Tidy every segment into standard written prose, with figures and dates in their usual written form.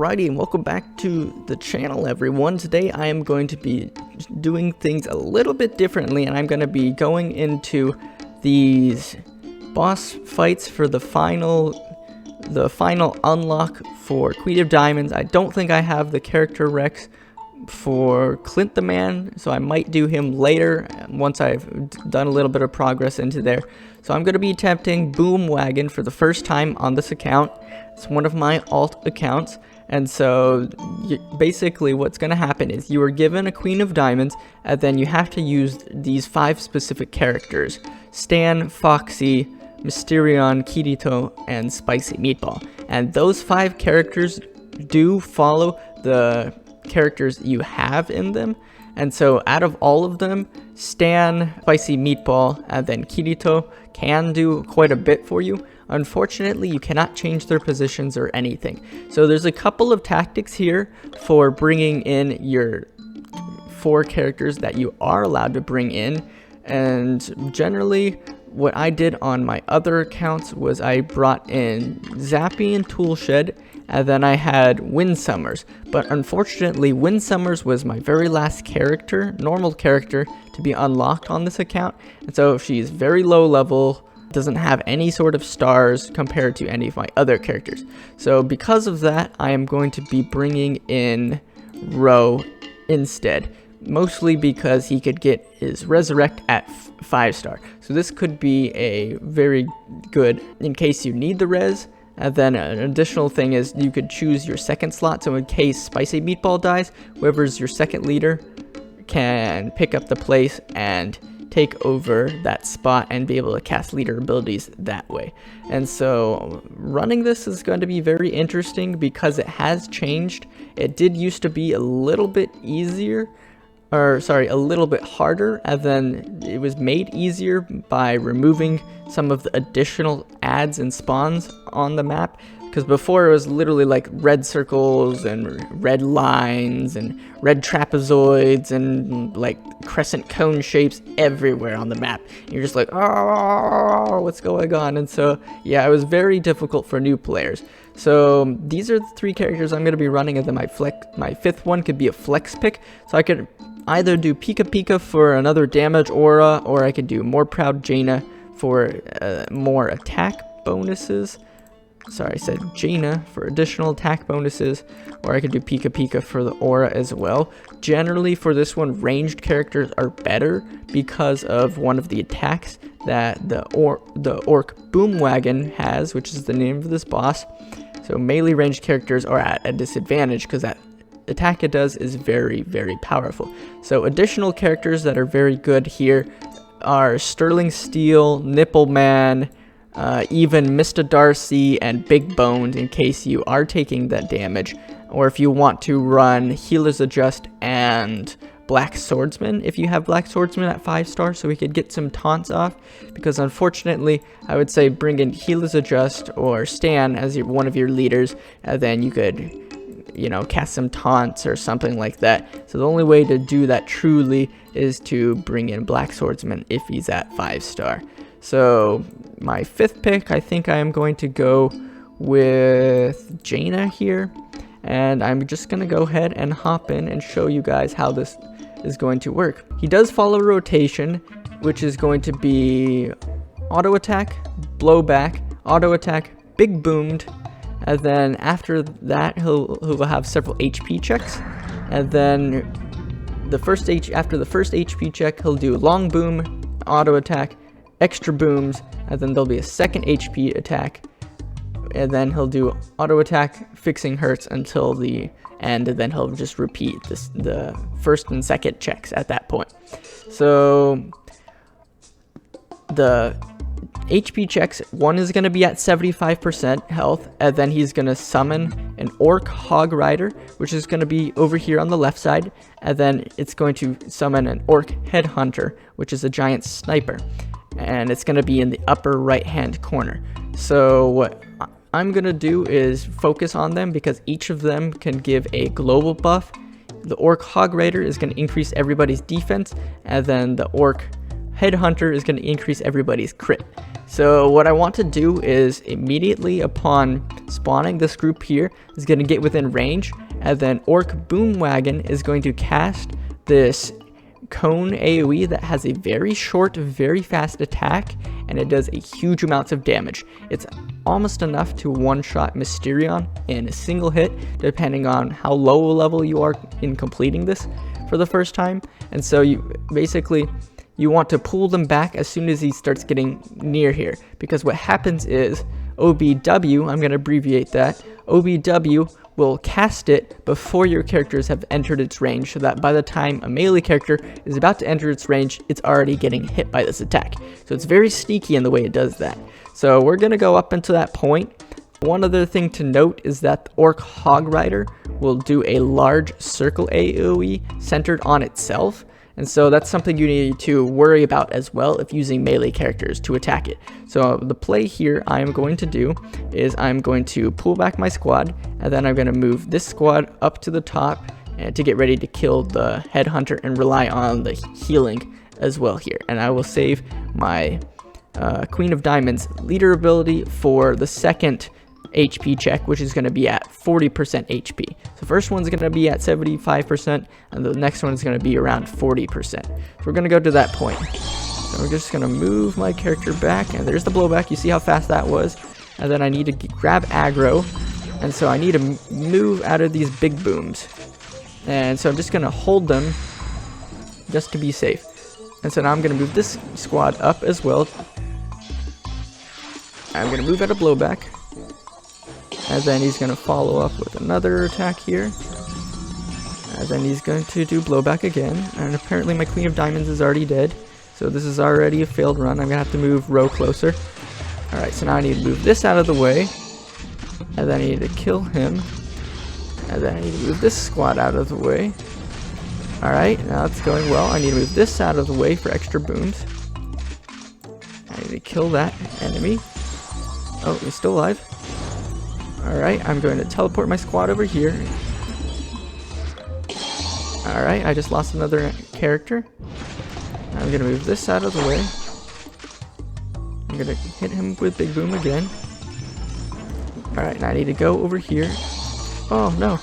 Alrighty, and welcome back to the channel, everyone. Today I am going to be doing things a little bit differently, and I'm going to be going into these boss fights for the final unlock for Queen of Diamonds. I don't think I have the character Rex for Clint the Man, so I might do him later once I've done a little bit of progress into there. So I'm going to be attempting Boom Wagon for the first time on this account. It's one of my alt accounts, and so basically what's going to happen is you are given a Queen of Diamonds, and then you have to use these 5 specific characters: Stan, Foxy, Mysterion, Kirito, and Spicy Meatball. And those 5 characters do follow the characters you have in them, and so out of all of them, Stan, Spicy Meatball, and then Kirito can do quite a bit for you. Unfortunately, you cannot change their positions or anything. So there's a couple of tactics here for bringing in your 4 characters that you are allowed to bring in, and generally what I did on my other accounts was I brought in Zappy and Toolshed, and then I had Windsummers. But unfortunately, Windsummers was my very last character, normal character, to be unlocked on this account, and so she's very low level, doesn't have any sort of stars compared to any of my other characters. So because of that, I am going to be bringing in Ro instead, mostly because he could get his resurrect at 5-star. So this could be a very good in case you need the res. And then an additional thing is you could choose your second slot, so in case Spicy Meatball dies, whoever's your second leader can pick up the place and take over that spot and be able to cast leader abilities that way. And so running this is going to be very interesting because it has changed. It did used to be a little bit easier, or sorry, a little bit harder, and then it was made easier by removing some of the additional adds and spawns on the map. Because before it was literally like red circles and red lines and red trapezoids and like crescent cone shapes everywhere on the map. And you're just like, oh, what's going on? And so, yeah, it was very difficult for new players. So these are the 3 characters I'm going to be running, and then my 5th one could be a flex pick. So I could either do Pika Pika for another damage aura, or I could do More Proud Jaina for more attack bonuses. Sorry, I said Jaina for additional attack bonuses, or I could do Pika Pika for the aura as well. Generally for this one, ranged characters are better because of one of the attacks that the Orc Boom Wagon has, which is the name of this boss. So melee ranged characters are at a disadvantage because that attack it does is very, very powerful. So additional characters that are very good here are Sterling Steel, Nipple Man, even Mr. Darcy and Big Boned in case you are taking that damage, or if you want to run Healer's Adjust and Black Swordsman if you have Black Swordsman at 5-star, so we could get some taunts off. Because unfortunately, I would say bring in Healer's Adjust or Stan as one of your leaders, and then you could, you know, cast some taunts or something like that. So the only way to do that truly is to bring in Black Swordsman if he's at 5-star. So my 5th pick, I think I am going to go with Jaina here, and I'm just going to go ahead and hop in and show you guys how this is going to work. He does follow rotation, which is going to be auto attack, blowback, auto attack, big boomed, and then after that he'll have several HP checks, and then after the first HP check he'll do long boom, auto attack, extra booms, and then there'll be a second HP attack, and then he'll do auto attack, fixing hurts until the end, and then he'll just repeat the first and second checks at that point. So the HP checks, one is going to be at 75% health, and then he's going to summon an Orc Hog Rider, which is going to be over here on the left side, and then it's going to summon an Orc Headhunter, which is a giant sniper, and it's going to be in the upper right hand corner. So what I'm going to do is focus on them because each of them can give a global buff. The Orc Hog Rider is going to increase everybody's defense, and then the Orc Headhunter is going to increase everybody's crit. So what I want to do is immediately upon spawning, this group here is going to get within range, and then Orc Boomwagon is going to cast this cone AoE that has a very short, very fast attack, and it does a huge amounts of damage. It's almost enough to one-shot Mysterion in a single hit, depending on how low a level you are in completing this for the first time. And so you want to pull them back as soon as he starts getting near here, because what happens is OBW, I'm going to abbreviate that, OBW will cast it before your characters have entered its range, so that by the time a melee character is about to enter its range, it's already getting hit by this attack. So it's very sneaky in the way it does that. So we're going to go up until that point. One other thing to note is that the Orc Hog Rider will do a large circle AoE centered on itself. And so that's something you need to worry about as well if using melee characters to attack it. So the play here I'm going to do is I'm going to pull back my squad, and then I'm going to move this squad up to the top and to get ready to kill the Headhunter and rely on the healing as well here. And I will save my Queen of Diamonds leader ability for the second HP check, which is going to be at 40% HP. So first one's going to be at 75%, and the next one's going to be around 40%. So we're going to go to that point. So we're just going to move my character back, and there's the blowback. You see how fast that was? And then I need to grab aggro, and so I need to move out of these big booms. And so I'm just going to hold them just to be safe. And so now I'm going to move this squad up as well. I'm going to move out of blowback. And then he's going to follow up with another attack here. And then he's going to do blowback again. And apparently my Queen of Diamonds is already dead. So this is already a failed run. I'm going to have to move Ro closer. Alright, so now I need to move this out of the way. And then I need to kill him. And then I need to move this squad out of the way. Alright, now it's going well. I need to move this out of the way for extra booms. I need to kill that enemy. Oh, he's still alive. Alright, I'm going to teleport my squad over here. Alright, I just lost another character. I'm going to move this out of the way. I'm going to hit him with Big Boom again. Alright, now I need to go over here. Oh, no.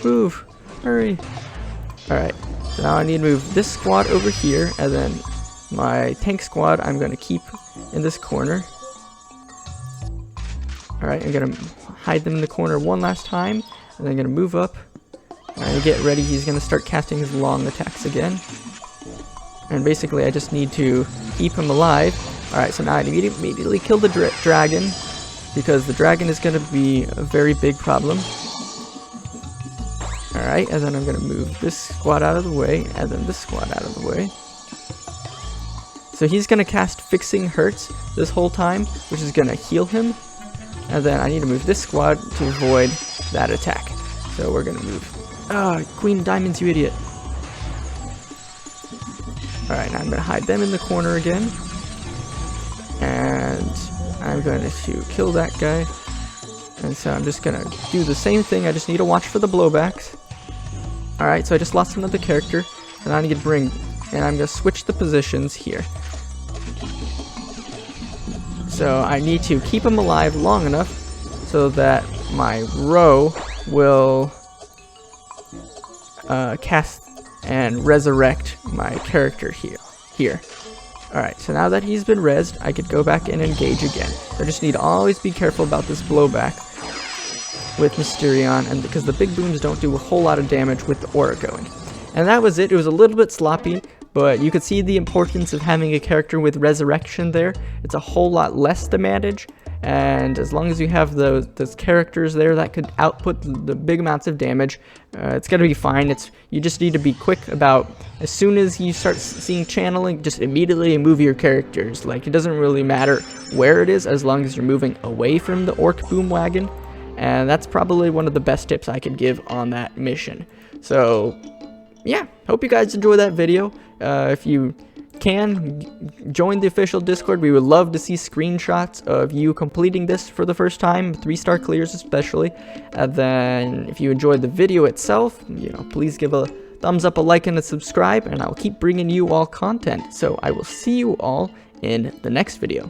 Move. Hurry. Alright, so now I need to move this squad over here, and then my tank squad I'm going to keep in this corner. Alright, I'm going to hide them in the corner one last time, and then I'm going to move up, and get ready. He's going to start casting his long attacks again, and basically I just need to keep him alive. Alright, so now I immediately kill the dragon, because the dragon is going to be a very big problem. Alright, and then I'm going to move this squad out of the way, and then this squad out of the way. So he's going to cast Fixing Hurts this whole time, which is going to heal him. And then I need to move this squad to avoid that attack. So we're going to move... Ah, Queen of Diamonds, you idiot. Alright, now I'm going to hide them in the corner again. And I'm going to kill that guy. And so I'm just going to do the same thing. I just need to watch for the blowbacks. Alright, so I just lost another character. And I need to bring... And I'm going to switch the positions here. So I need to keep him alive long enough so that my Ro will cast and resurrect my character here. Alright, so now that he's been rezzed, I could go back and engage again. I just need to always be careful about this blowback with Mysterion, and because the big booms don't do a whole lot of damage with the aura going. And that was it. It was a little bit sloppy, but you could see the importance of having a character with resurrection there. It's a whole lot less damage, and as long as you have those characters there that could output the big amounts of damage, it's going to be fine. You just need to be quick about, as soon as you start seeing channeling, just immediately move your characters. Like, it doesn't really matter where it is, as long as you're moving away from the Orc Boomwagon, and that's probably one of the best tips I could give on that mission. So yeah, hope you guys enjoy that video. If you can, join the official Discord. We would love to see screenshots of you completing this for the first time, 3-star clears especially. And then if you enjoyed the video itself, please give a thumbs up, a like, and a subscribe, and I'll keep bringing you all content. So I will see you all in the next video.